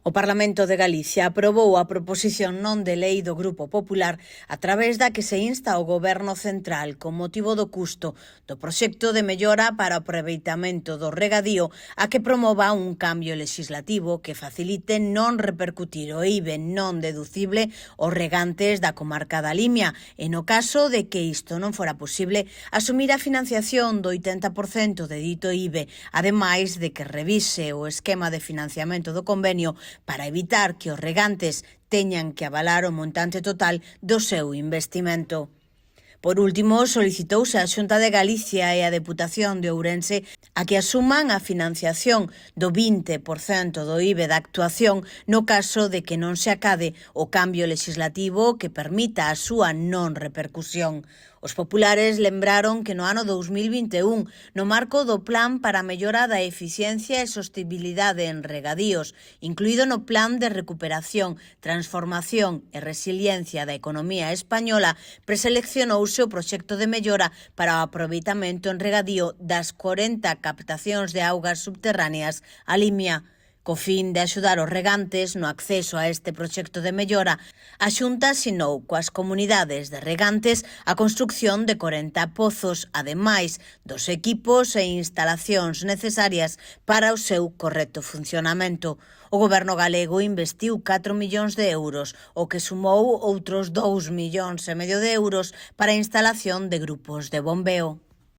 O Parlamento de Galicia aprobou a proposición non de lei do Grupo Popular a través da que se insta ao Goberno central con motivo do custo do proxecto de mellora para o aproveitamento do regadío a que promova un cambio legislativo que facilite non repercutir o IBE non deducible aos regantes da comarca da Limia e no caso de que isto non fora posible asumir a financiación do 80% de dito IBE, ademais de que revise o esquema de financiamento do convenio para evitar que os regantes teñan que avalar o montante total do seu investimento. Por último, solicitouse á Xunta de Galicia e á Deputación de Ourense a que asuman a financiación do 20% do IBE da actuación no caso de que non se acade o cambio legislativo que permita a súa non repercusión. Os populares lembraron que no ano 2021, no marco do Plan para a mellora da eficiencia e sostibilidade en regadíos, incluído no Plan de recuperación, transformación e resiliencia da economía española, preseleccionouse o proxecto de mellora para o aproveitamento en regadío das 40 captacións de augas subterráneas a Limia. Co fin de axudar os regantes no acceso a este proxecto de mellora, a Xunta asinou coas comunidades de regantes a construcción de 40 pozos, ademais dos equipos e instalacións necesarias para o seu correcto funcionamento. O Goberno galego investiu 4 millóns de euros, o que sumou outros 2,5 millóns de euros para a instalación de grupos de bombeo.